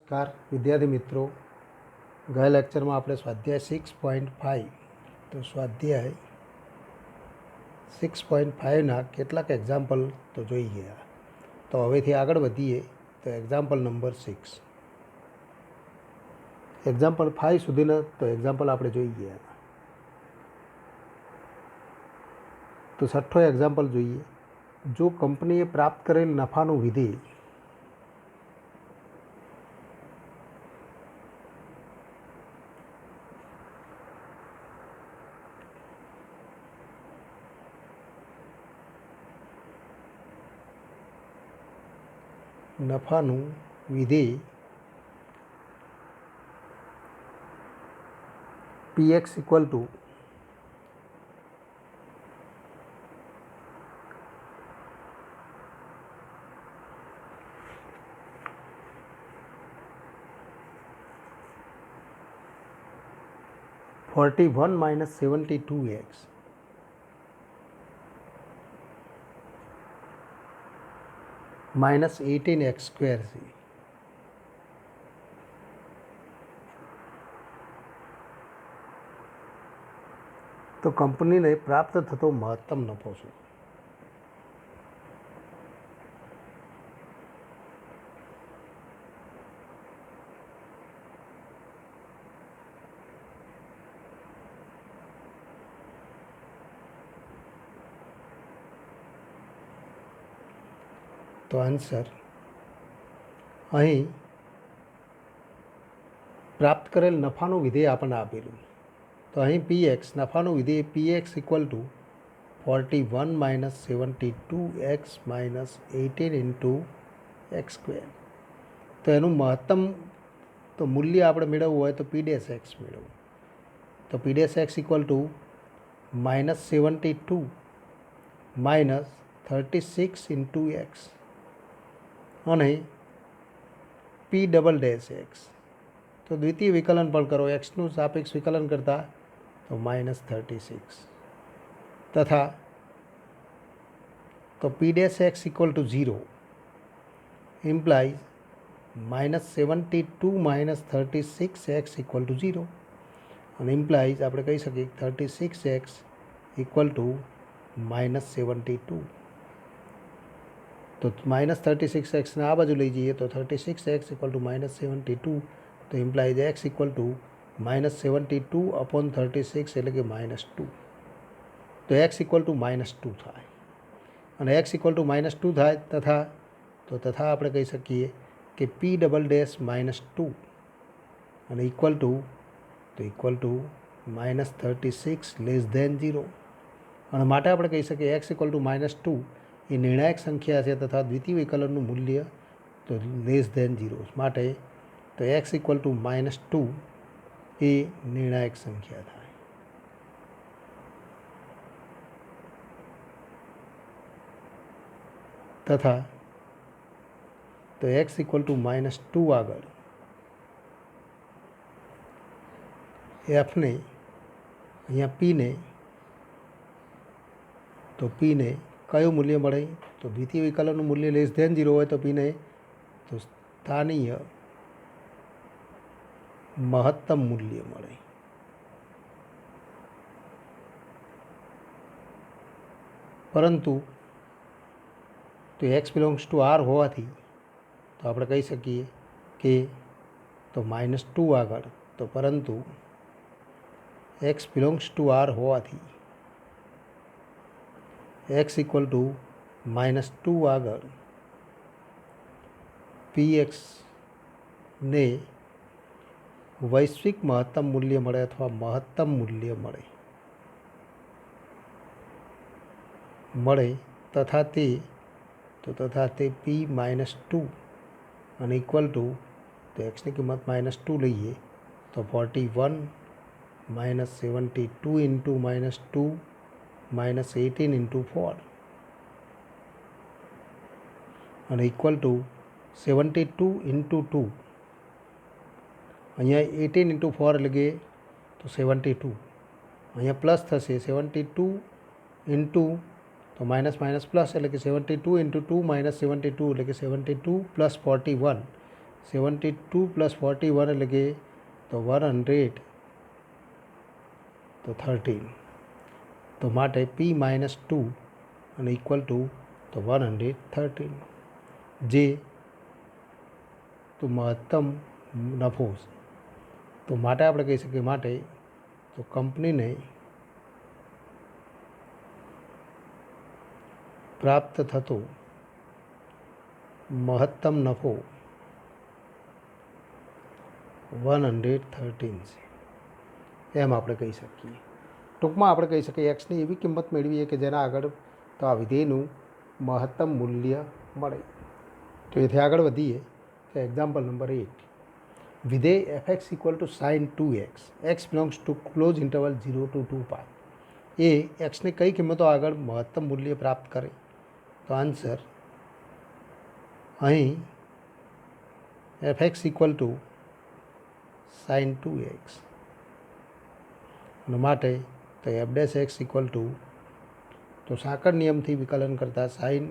નમસ્કાર વિદ્યાર્થી મિત્રો, ગયા લેક્ચરમાં આપણે સ્વાધ્યાય 6.5 તો સ્વાધ્યાય 6.5ના કેટલાક એક્ઝામ્પલ તો જોઈ ગયા. તો હવેથી આગળ વધીએ તો એક્ઝામ્પલ નંબર 6, એક્ઝામ્પલ 5 સુધીના તો એક્ઝામ્પલ આપણે જોઈ ગયા. તો છઠ્ઠો એક્ઝામ્પલ જોઈએ. જો કંપનીએ પ્રાપ્ત કરેલ નફાનું વિધેય px equal to -41 - 72x -18x square છે. તો કંપનીને પ્રાપ્ત થતો મહત્તમ નફો છે. તો આન્સર અહીં પ્રાપ્ત કરેલ નફાનું વિધેય આપણને આપેલું. તો અહીં px નફાનું વિધેય px equal to 41 - 72x -18 × x square. તો એનું મહત્તમ તો મૂલ્ય આપણે મેળવવું હોય તો p ડેશ x મેળવવું. તો p dash x equal to -72 - 36 × x અને p ડબલ ડેશ એક્સ. તો દ્વિતીય વિકલન પણ કરો, એક્સનું સાપેક્ષ વિકલન કરતાં તો -36 તથા તો p dash x equal two 0 implies -72 - 36x equal to 0 અને ઇમ્પ્લાઇઝ આપણે કહી શકીએ 36x ઇક્વલ ટુ -72. તો -36x ને આ બાજુ લઈ જઈએ તો 36x ઇક્વલ ટુ -72. તો implies x equal to -72 upon 36 એટલે કે -2. તો x ઇક્વલ ટુ -2 થાય અને x ઇક્વલ ટુ -2 થાય તથા આપણે કહી શકીએ કે p ડબલ ડેશ -2 અને ઇક્વલ ટુ -36 લેસ ધેન 0 અને માટે આપણે કહી શકીએ x ઇક્વલ ટુ -2 એ નિર્ણાયક સંખ્યા છે તથા દ્વિતીય વિકલનનું મૂલ્ય તો લેસ ધેન 0 માટે તો x ઇક્વલ ટુ -2 એ નિર્ણાયક સંખ્યા થાય. તથા તો x ઇક્વલ ટુ -2 આગળ એફને અહીંયા પીને કયું મૂલ્ય મળે તો દ્વિતીય વિકલનનું મૂલ્ય લેસ ધેન 0 હોય તો પીને તો સ્થાનીય મહત્તમ મૂલ્ય મળે. પરંતુ તો એક્સ બિલોંગ્સ ટુ આર હોવાથી તો આપણે કહી શકીએ કે તો -2 આગળ તો પરંતુ એક્સ બિલોંગ્સ ટુ આર હોવાથી x ઇક્વલ ટુ -2 આગળ px ને વૈશ્વિક મહત્તમ મૂલ્ય મળે અથવા મહત્તમ મૂલ્ય મળે તથા તે p -2 અને ઇક્વલ ટુ તો એક્સની કિંમત -2 લઈએ તો 41 - 72 ઇન્ટુ -2 -18 × 4 અને ઇક્વલ ટુ 72 × 2. અહીંયા 18 × 4 એટલે કે તો 72. અહીંયા પ્લસ થશે 72 ઇન્ટુ તો માઇનસ માઇનસ પ્લસ એટલે કે 72 × 2 - 72 એટલે કે 72 + 41 72 + 41 એટલે કે તો 100 તો 13 તો માટે P - 2 અને ઇક્વલ ટુ તો 113 જે તો મહત્તમ નફો છે. તો માટે આપણે કહી શકીએ માટે તો કંપનીને પ્રાપ્ત થતો મહત્તમ નફો 113 છે એમ આપણે કહી શકીએ. ટૂંકમાં આપણે કહી શકીએ એક્સની એવી કિંમત મેળવીએ કે જેના આગળ તો આ વિધેયનું મહત્તમ મૂલ્ય મળે. તો એથી આગળ વધીએ તો એક્ઝામ્પલ નંબર 8 વિધેય fx = sin 2x x belongs to close interval 0 to 2π એ એક્સની કઈ કિંમતો આગળ મહત્તમ મૂલ્ય પ્રાપ્ત કરે. તો આન્સર અહીં fx = sin 2x માટે તો f'(x) તો સાંકળ નિયમથી વિકલન કરતાં sin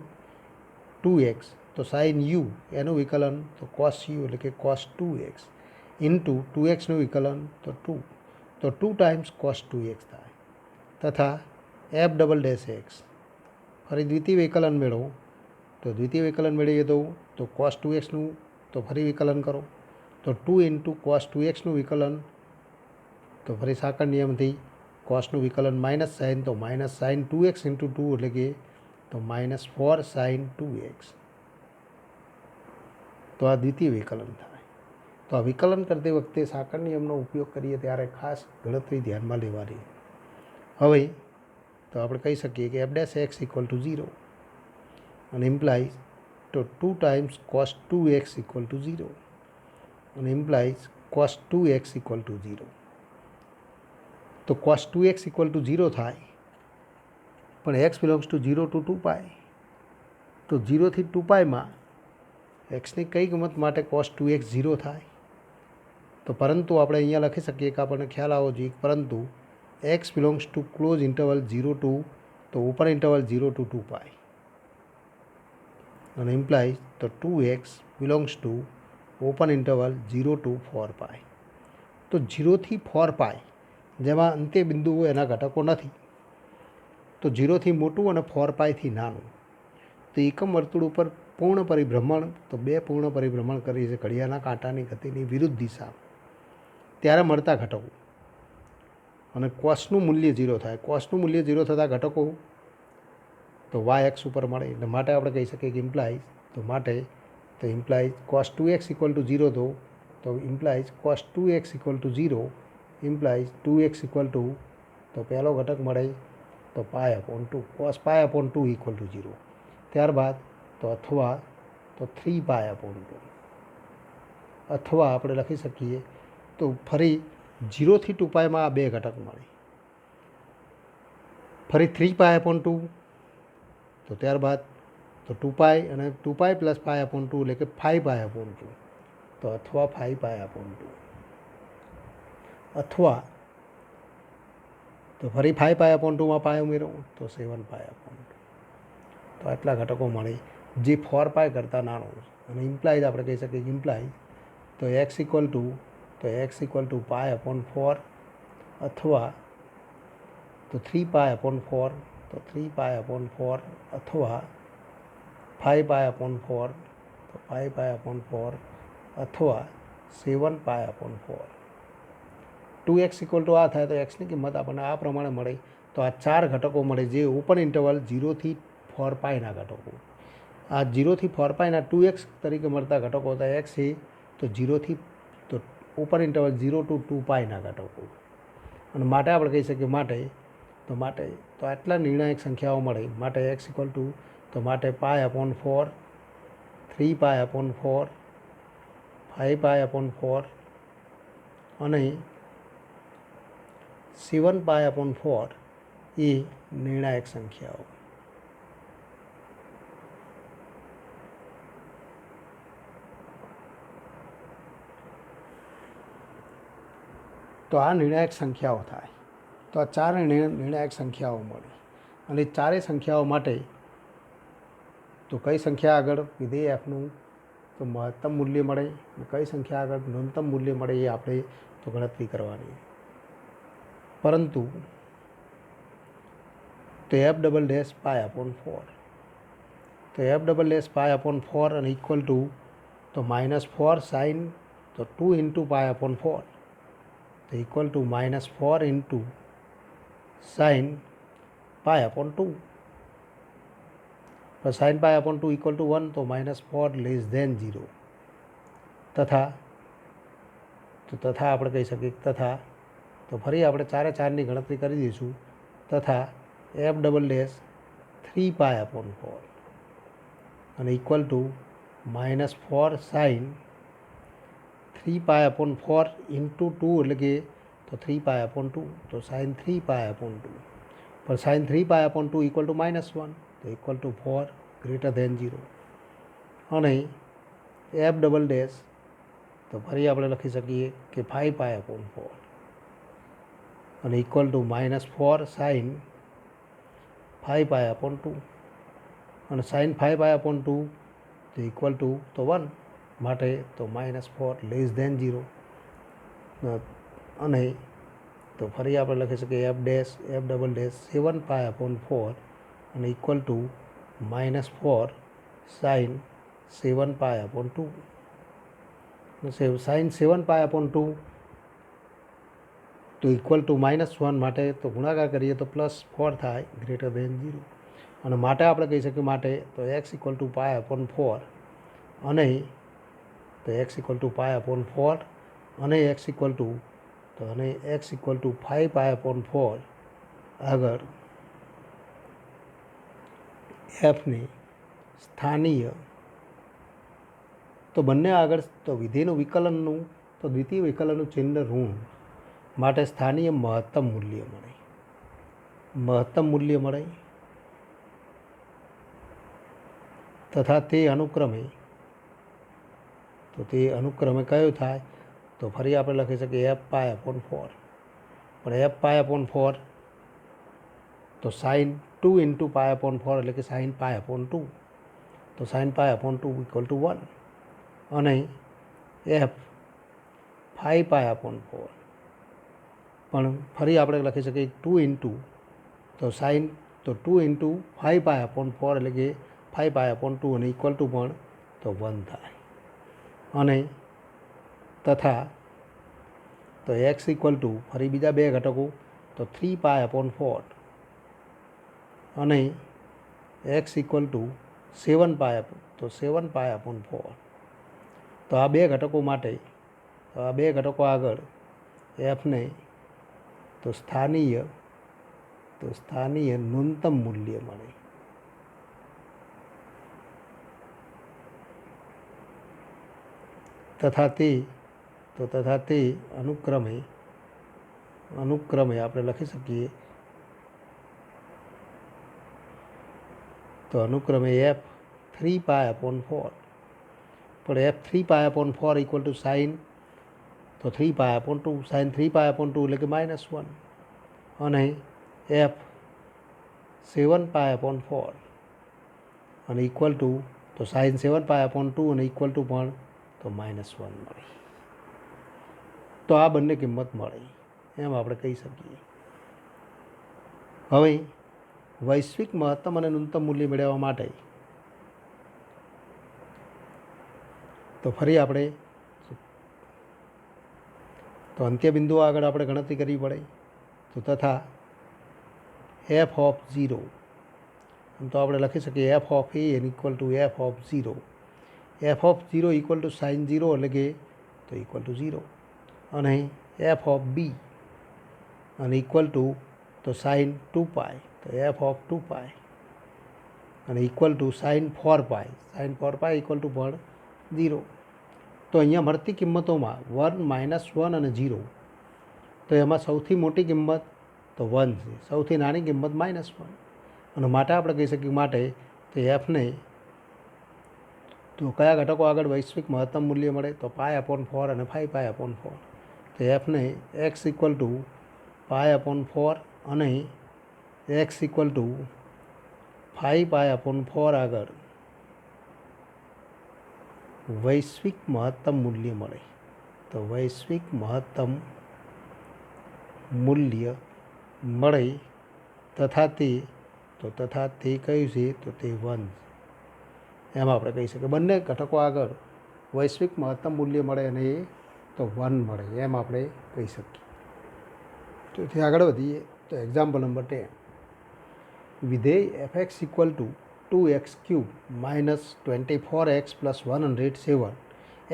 2x તો sin u એનું વિકલન તો cos u એટલે કે cos 2x ઇન્ટુ 2xનું વિકલન તો 2 તો 2 ટાઈમ્સ cos 2x થાય તથા f'(x) ફરી દ્વિતીય વિકલન મેળવો તો દ્વિતીય વિકલન મેળવીએ તો cos 2xનું તો ફરી વિકલન કરો તો 2 ઇન્ટુ cos 2xનું વિકલન તો ફરી સાંકળ નિયમથી કોસનું વિકલન માઇનસ સાઇન તો માઇનસ સાઇન 2x ઇન્ટુ 2 એટલે કે તો -4 sin 2x તો આ દ્વિતીય વિકલન થાય. તો આ વિકલન કરતી વખતે સાંકળ નિયમનો ઉપયોગ કરીએ ત્યારે ખાસ ગણતરી ધ્યાનમાં લેવાની. હવે તો આપણે કહી શકીએ કે f'(x) = 0 અને ઇમ્પ્લાઇઝ તો 2 ટાઈમ્સ cos 2x = 0 અને ઇમ્પ્લાઇઝ cos 2x = 0. તો cos 2x = 0 થાય પણ x બિલોંગ્સ ટુ 0 to 2π તો 0 થી 2πમાં એક્સની કઈ કિંમત માટે cos 2x 0 થાય. તો પરંતુ આપણે અહીંયા લખી શકીએ કે આપણને ખ્યાલ આવવો જોઈએ પરંતુ x belongs to close interval 0 to તો ઓપન ઇન્ટરવલ 0 to 2π અને ઇમ્પ્લાઇઝ તો 2x belongs to open interval 0 to 4π તો 0 થી 4π જેમાં અંત્ય બિંદુઓ એના ઘટકો નથી તો 0 થી મોટું અને 4π થી નાનું તો એકમ વર્તુળ ઉપર પૂર્ણ પરિભ્રમણ તો 2 પૂર્ણ પરિભ્રમણ કરીએ છીએ ઘડિયાળના કાંટાની ગતિની વિરુદ્ધ દિશા ત્યારે મળતા ઘટકો અને કોસનું મૂલ્ય 0 થાય. કોસનું મૂલ્ય 0 થતા ઘટકો તો yx ઉપર મળે એટલે માટે આપણે કહી શકીએ કે ઇમ્પ્લાઇઝ તો માટે તો ઇમ્પ્લાઇઝ cos 2x = 0 તો implies cos 2x = 0 implies 2x તો પહેલો ઘટક મળે તો π/2 cos π/2 = 0 ત્યારબાદ તો અથવા તો 3π/2 અથવા આપણે લખી શકીએ તો ફરી 0 થી 2πમાં આ બે ઘટક મળે ફરી 3π/2 તો ત્યારબાદ તો 2π અને 2π + π/2 એટલે કે 5π/2 તો અથવા 5π/2 અથવા તો ફરી 5π/2માં π ઉમેરો તો 7π/2 તો આટલા ઘટકો મળે જે 4π કરતાં નાનો અને ઇમ્પ્લાઇઝ આપણે કહી શકીએ કે ઇમ્પ્લાઇઝ તો x = π/4 અથવા તો 3π/4 તો 3π/4 અથવા 5π/4 તો 5π/4 અથવા 7π/4 2x = આ થાય તો એક્સની કિંમત આપણને આ પ્રમાણે મળે તો આ 4 ઘટકો મળે જે ઓપન ઇન્ટરવલ 0 થી 4πના ઘટકો આ 0 થી 4πના 2x તરીકે મળતા ઘટકો હતા x એ તો 0 થી તો ઓપન ઇન્ટરવલ 0 to 2πના ઘટકો અને માટે આપણે કહી શકીએ માટે તો આટલા નિર્ણાયક સંખ્યાઓ મળે માટે x = તો માટે π/4 3π/4 5π/4 અને 7π/4 એ નિર્ણાયક સંખ્યાઓ. તો આ નિર્ણાયક સંખ્યાઓ થાય તો આ 4 નિર્ણાયક સંખ્યાઓ મળે અને ચારેય સંખ્યાઓ માટે તો કઈ સંખ્યા આગળ વિધેય fનું તો મહત્તમ મૂલ્ય મળે અને કઈ સંખ્યા આગળ ન્યૂનતમ મૂલ્ય મળે એ આપણે તો ગણતરી કરવાની. પરંતુ તો એફ ડબલ ડેશ પાય અપોન 4, તો એફ ડબલ ડેશ પાય અપોન 4 અને ઇક્વલ ટુ તો -4 સાઇન તો 2 ઇન્ટુ પાય અપોન 4, તો equal to -4 into sign pi upon 2, તો sign pi upon 2 equal to 1, તો -4 લેસ ધેન 0. તથા આપણે કહી શકીએ તથા તો ફરી આપણે 4 એ 4ની ગણતરી કરી દઈશું. તથા f double dash 3 pi upon 4 અને equal to -4 sine 3 pi upon 4 into 2 એટલે કે તો 3 પાય અપોન 2, તો સાઇન 3 પાય અપોન 2, પણ sine 3 pi upon 2 equal to -1, તો ઇક્વલ ટુ 4 ગ્રેટર ધેન 0. અને એફ ડબલ ડેશ તો ફરી આપણે લખી શકીએ કે 5 પાય અપોન 4 અને equal to -4 sine 5 pi upon 2, અને સાઇન 5 પાય અપોન 2 તો ઇક્વલ ટુ તો 1, માટે તો -4 લેસ ધેન 0. અને તો ફરી આપણે લખી શકીએ f double dash 7 pi upon 4 અને equal to -4 sine 7 pi upon 2, sine 7 pi upon 2 તો ઇક્વલ ટુ -1, માટે તો ગુણાકાર કરીએ તો +4 થાય ગ્રેટર ધેન 0. અને માટે આપણે કહી શકીએ માટે તો x equal to pi upon 4 અને તો x equal to pi upon 4 અને એક્સ ઇક્વલ ટુ તો અને x equal to 5 pi upon 4 આગળ એફની સ્થાનીય તો બંને આગળ તો વિધેયનું વિકલનનું તો દ્વિતીય વિકલનનું ચિહ્ન ઋણ માટે સ્થાનીય મહત્તમ મૂલ્ય મળે તથા તે અનુક્રમે કયો થાય તો ફરી આપણે લખી શકીએ એફ પાય અપોન 4, પણ એફ પાય અપોન 4 તો સાઇન 2 ઇન્ટુ પાય અપોન 4 એટલે કે સાઇન પાય અપોન 2, તો sign pi upon 2 equal to 1. અને એફ 5 પાય અપોન 4 પણ ફરી આપણે લખી શકીએ 2 ઇન્ટુ તો સાઇન તો 2 ઇન્ટુ 5 પાય અપોન 4 એટલે કે 5 પાય અપોન 2 અને ઇક્વલ ટુ પણ તો 1 થાય. અને તથા તો એક્સ ઇક્વલ ટુ ફરી બીજા બે ઘટકો તો 3 પાય અપોન 4 અને x equal two 7 pi upon 4. તો આ બે ઘટકો માટે આ બે ઘટકો આગળ એફને તો સ્થાનીય ન્યૂનતમ મૂલ્ય મળે. તથા તે અનુક્રમે આપણે લખી શકીએ તો અનુક્રમે એફ 3 પાય અપોન 4, પણ f 3 pi upon 4 equal to sine તો 3 pi upon 2, sine 3 pi upon 2 એટલે કે -1. અને એફ 7 પાય અપોન 4 અને ઇક્વલ ટુ તો સાઇન 7 પાય અપોન 2 અને ઇક્વલ ટુ પણ તો -1 મળે. તો આ બંને કિંમત મળે એમ આપણે કહી શકીએ. હવે વૈશ્વિક મહત્તમ અને ન્યૂનતમ મૂલ્ય મેળવવા માટે તો ફરી આપણે તો અંત્ય બિંદુ આગળ આપણે ગણતરી કરવી પડે. તો તથા એફ ઓફ 0 તો આપણે લખી શકીએ f of a equal to f of 0, f of 0 equal to sine 0 એટલે કે તો ઇક્વલ ટુ 0. અને એફ ઓફ બી અને ઇક્વલ ટુ તો સાઇન 2 પાય તો એફ ઓફ 2 પાય અને equal to sine 4 pi equal to પણ 0. તો અહીંયા મળતી કિંમતોમાં 1, -1 અને 0 તો એમાં સૌથી મોટી કિંમત તો 1 છે, સૌથી નાની કિંમત -1. અને માટે આપણે કહી શકીએ માટે તો એફને તો કયા ઘટકો આગળ વૈશ્વિક મહત્તમ મૂલ્ય મળે તો પાય અપોન 4 અને 5 પાય અપોન 4. તો એફને x equal to pi upon 4 અને x equal to 5 pi upon 4 આગળ વૈશ્વિક મહત્તમ મૂલ્ય મળે. તો વૈશ્વિક મહત્તમ મૂલ્ય મળે તથા તે કયું છે? તો તે 1. એમ આપણે કહી શકીએ બંને ઘટકો આગળ વૈશ્વિક મહત્તમ મૂલ્ય મળે અને એ તો 1 મળે એમ આપણે કહી શકીએ. તેથી આગળ વધીએ તો એક્ઝામ્પલ નંબર 10. વિધેય fx equal to 2x³ minus 24x plus 107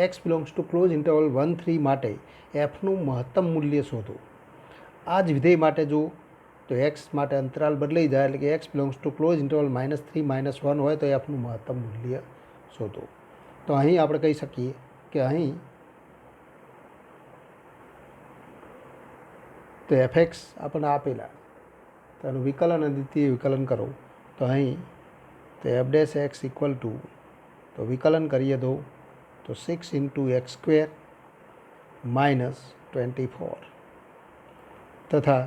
x belongs to close interval 1-3 માટે એફનું મહત્તમ મૂલ્ય શોધો. આ જ વિધેય માટે જો તો એક્સ માટે અંતરાલ બદલાઈ જાય એટલે કે x belongs to close interval -3 -1 હોય તો એફનું મહત્તમ મૂલ્ય શોધો. તો અહીં આપણે કહી શકીએ કે અહીં તો એફએક્સ આપણને આપેલા તો એનું વિકલન અને દ્વિતીય વિકલન કરો તો અહીં તો F dash x equal to તો વિકલન કરીએ તો 6 × x² - 24 તથા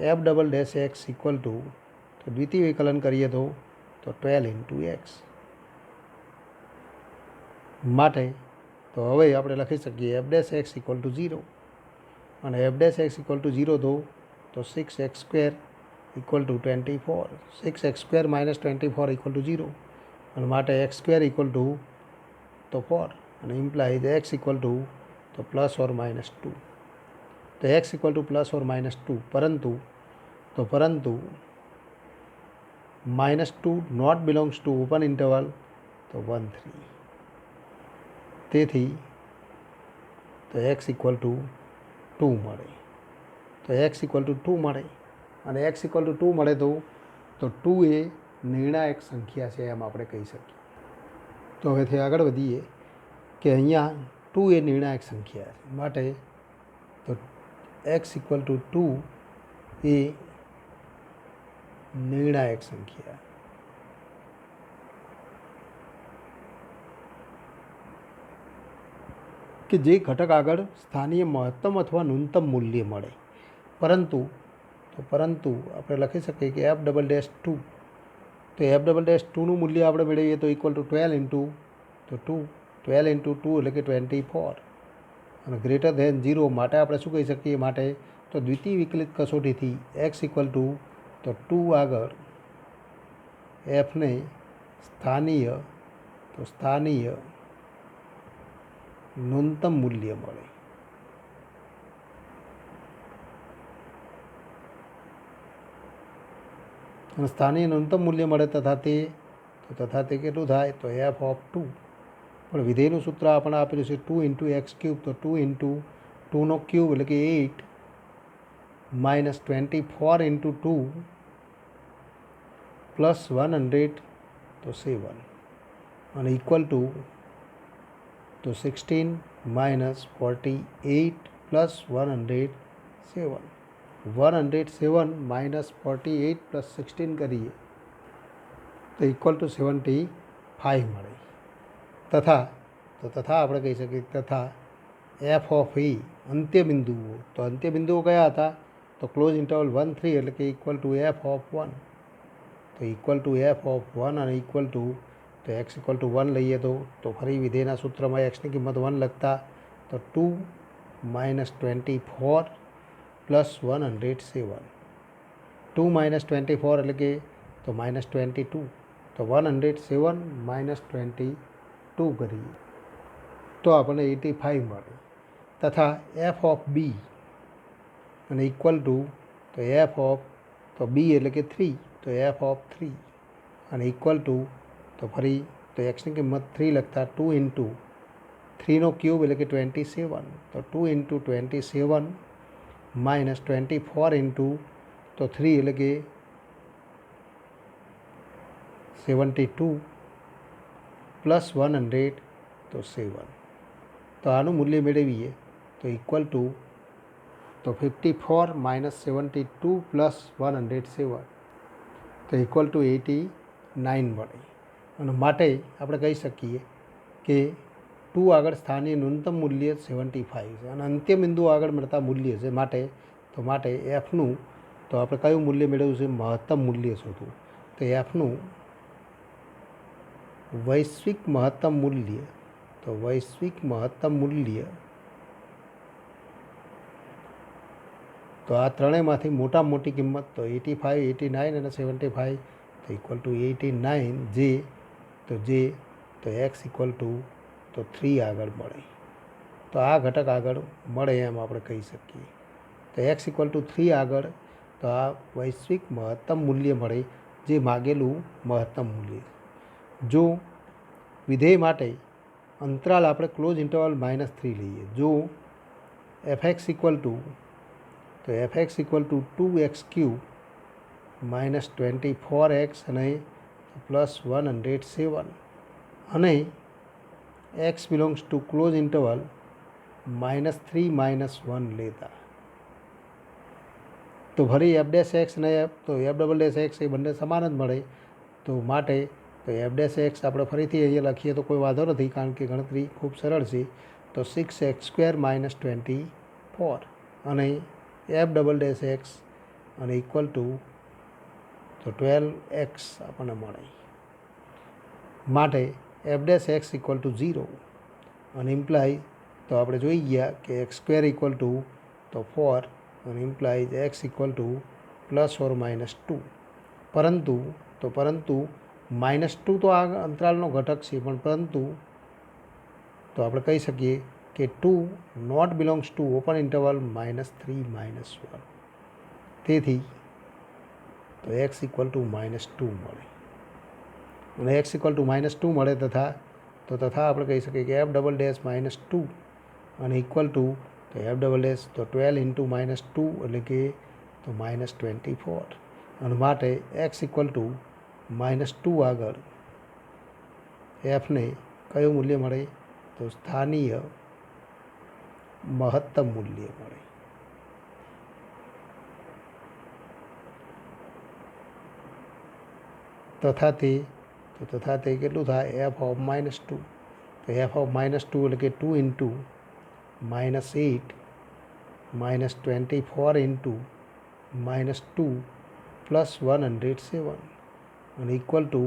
f double dash x equal to તો દ્વિતીય વિકલન કરીએ તો 12 × x માટે તો હવે આપણે લખી શકીએ F dash x equal two 0 અને F dash x equal two 0 તો 6x² equal to 24 6x² - 24 equal to 0 અને માટે x² ઇક્વલ ટુ તો 4 અને ઇમ્પ્લાઇઝ x ઇક્વલ ટુ તો +or -2 તો x ઇક્વલ ટુ +or -2 પરંતુ -2 not belongs to open interval તો 1-3 તેથી તો x ઇક્વલ ટુ 2 મળે. તો x ઇક્વલ ટુ 2 મળે અને x ઇક્વલ ટુ 2 મળે તો 2 એ નિર્ણાયક સંખ્યા છે એમ આપણે કહી શકીએ. તો હવેથી આગળ વધીએ કે અહીંયા 2 એ નિર્ણાયક સંખ્યા છે માટે તો x ઇક્વલ ટુ 2 એ નિર્ણાયક સંખ્યા કે જે ઘટક આગળ સ્થાનીય મહત્તમ અથવા ન્યૂનતમ મૂલ્ય મળે પરંતુ આપણે લખી શકીએ કે એફ ડબલ ડેશ 2 તો એફ ડબલ ડેશ 2નું મૂલ્ય આપણે મેળવીએ તો ઇક્વલ ટુ 12 × 2 એટલે કે 24 અને ગ્રેટર ધેન 0 માટે આપણે શું કહી શકીએ માટે તો દ્વિતીય વિકલિત કસોટીથી એક્સ ઇક્વલ ટુ તો 2 આગળ એફને સ્થાનીય ન્યૂનતમ મૂલ્ય મળે. અને સ્થાનીય ન્યૂનતમ મૂલ્ય મળે તથા તે કેટલું થાય તો એફ ઓફ 2 પણ વિધેયનું સૂત્ર આપણે આપેલું છે 2 × x³ તો 2 × 2નો ક્યુબ એટલે કે 8 - 24 × 2 + 100 તો 7 અને ઇક્વલ ટુ તો 16 - 48 + 107 -48 + 16 કરીએ તો ઇક્વલ ટુ 75 મળે. તથા આપણે કહી શકીએ તથા એફ ઓફ એ અંત્યબિંદુઓ તો અંત્યબિંદુઓ કયા હતા તો ક્લોઝ ઇન્ટરવલ 1-3 એટલે કે ઇક્વલ ટુ એફ ઓફ 1 તો ઇક્વલ ટુ એફ ઓફ 1 અને ઇક્વલ ટુ તો એક્સ ઇક્વલ ટુ 1 લઈએ તો ફરી વિધેયના સૂત્રમાં એક્સની કિંમત 1 લખતા તો 2 - 24 + 107 2 - 24 એટલે કે તો -22 તો 107 - 22 કરીએ તો આપણને 85 મળે. તથા એફ ઓફ બી અને ઇક્વલ ટુ તો એફ ઓફ તો બી એટલે કે 3 તો એફ ઓફ 3 અને ઇક્વલ ટુ તો ફરી તો એક્સની કિંમત 3 લખતા 2 × 3નો ક્યુબ એટલે કે 27 તો 2 × 27 - 24 × તો 3 એટલે કે 72 + 100 તો 7 તો આનું મૂલ્ય મેળવીએ તો ઇક્વલ ટુ તો 54 - 72 + 107 તો ઇક્વલ ટુ 89 મળે. અને માટે આપણે કહી શકીએ કે 2 આગળ સ્થાનીય ન્યૂનતમ મૂલ્ય 75 છે અને અંત્યબિંદુ આગળ મળતા મૂલ્ય છે માટે એફનું તો આપણે કયું મૂલ્ય મેળવ્યું છે મહત્તમ મૂલ્ય શોધવું તો એફનું વૈશ્વિક મહત્તમ મૂલ્ય, તો વૈશ્વિક મહત્તમ મૂલ્ય, તો આ ત્રણેયમાંથી મોટામાં મોટી કિંમત તો 85, 89 અને 75 તો ઇક્વલ ટુ 89 જે તો એક્સ ઇક્વલ ટુ તો 3 આગળ મળે. તો આ ઘટક આગળ મળે એમ આપણે કહી શકીએ. તો એક્સ ઇક્વલ ટુ 3 આગળ તો આ વૈશ્વિક મહત્તમ મૂલ્ય મળે જે માગેલું મહત્તમ મૂલ્ય. જો વિધેય માટે અંતરાલ આપણે ક્લોઝ ઇન્ટરવલ -3 લઈએ, જો એફએક્સ ઇક્વલ ટુ તો f x equal to 2x³ -24x અને +107 અને x belongs to close interval -3 -1 લેતા, તો ફરી f'(x) અને f'(x) એ બંને સમાન જ મળે. તો માટે તો f'(x) આપણે ફરીથી અહીંયા લખીએ તો કોઈ વાંધો નથી, કારણ કે ગણતરી ખૂબ સરળ છે. તો 6x² -24 અને f'(x) અને ઇક્વલ ટુ તો 12x આપણને મળે. માટે f'(x) ઇક્વલ ટુ 0 અને ઇમ્પ્લાય તો આપણે જોઈ ગયા કે x² ઇક્વલ ટુ તો 4 અને implies x equal to +or -2. પરંતુ -2 તો આ અંતરાલનો ઘટક છે, પણ પરંતુ તો આપણે કહી શકીએ કે 2 not belongs to open interval -3 -1. તેથી તો એક્સ ઇક્વલ ટુ -2 મળે અને એક્સ ઇક્વલ ટુ -2 મળે તથા આપણે કહી શકીએ કે f'(-2) અને ઇક્વલ ટુ તો f'() તો 12 × -2 એટલે કે તો -24 અને માટે એક્સ ઇક્વલ ટુ -2 આગળ એફને કયું મૂલ્ય મળે તો સ્થાનીય મહત્તમ મૂલ્ય મળે. તથા તે કેટલું થાય f(-2) તો f(-2) એટલે કે 2 × -8 -24 × -2 +107 અને ઇક્વલ ટુ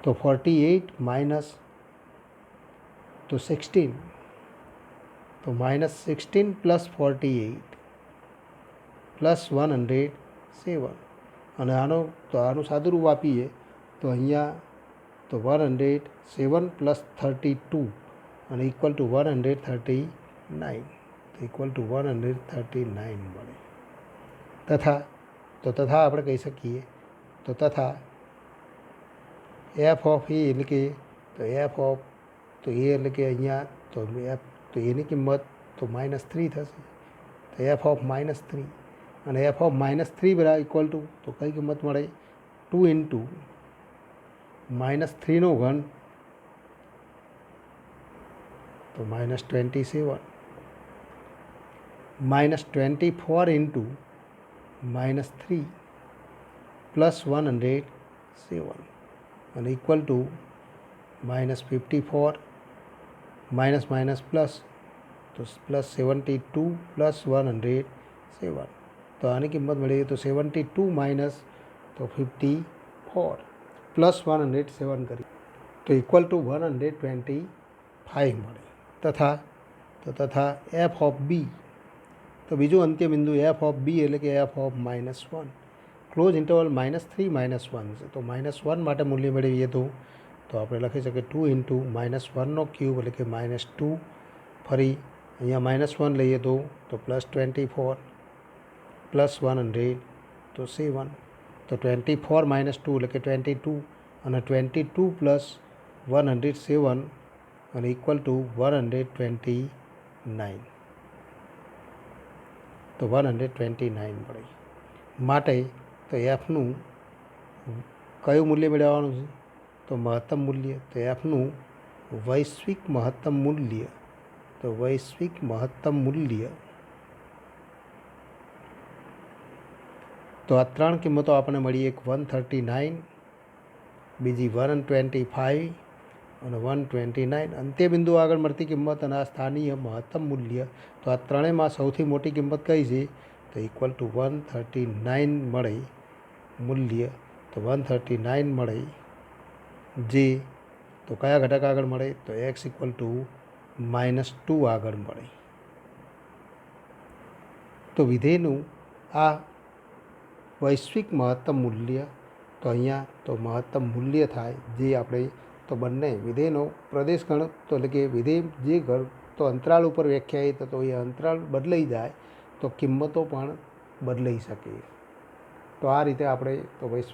તો 48 તો 16 તો -16 + 48 +107 અને આનું સાદુરૂપ આપીએ તો અહીંયા તો 107 + 32 અને ઇક્વલ ટુ 139 તો ઇક્વલ ટુ 139 મળે. તથા આપણે કહી શકીએ તો તથા f(a) એટલે કે તો તો a એટલે કે અહીંયા તો એની કિંમત તો -3 થશે, તો f(-3) અને f(-3) બરાબર ઇક્વલ ટુ તો કઈ કિંમત મળે 2 × -3 તો -27 -24 × -3 +107 અને ઇક્વલ ટુ -54 પ્લસ તો +72 +107. તો આની કિંમત મળી તો 72 તો 54 +107 કરી તો ઇક્વલ ટુ 125 મળે. તથા f(b) તો બીજું અંત્ય બિંદુ f(b) એટલે કે f(-1) ક્લોઝ ઇન્ટરવલ -3 -1 છે. તો -1 માટે મૂલ્ય મેળવીએ તો આપણે લખી શકીએ 2 × -1³ એટલે કે -2. ફરી અહીંયા -1 લઈએ તો +24 +100 તો 7 તો 24 - 2 એટલે કે 22 અને 22 + 107 અને ઇક્વલ ટુ 129 તો 129 મળે. માટે તો એફનું કયું મૂલ્ય મેળવવાનું છે તો મહત્તમ મૂલ્ય. તો એફનું વૈશ્વિક મહત્તમ મૂલ્ય તો આ ત્રણ કિંમતો આપણને મળી, એક 139, બીજી 125 અને 129. અંત્યબિંદુ આગળ મળતી કિંમત અને આ સ્થાનીય મહત્તમ મૂલ્ય. તો આ ત્રણેયમાં સૌથી મોટી કિંમત કઈ છે તો ઇક્વલ ટુ 139 મળે મૂલ્ય. તો 139 મળે, જે તો કયા ઘટક આગળ મળે? તો એક્સ ઇક્વલ ટુ -2 આગળ મળે. તો વિધેયનું આ વૈશ્વિક મહત્તમ મૂલ્ય, તો અહીંયા તો મહત્તમ મૂલ્ય થાય, જે આપણે તો બંને વિધેયનો પ્રદેશ ગણ, તો એટલે કે વિધેય જે ઘર તો અંતરાલ ઉપર વ્યાખ્યાયિત હતો એ અંતરાલ બદલાઈ જાય તો કિંમતો પણ બદલાઈ શકે. તો આ રીતે આપણે તો વૈશ્વિક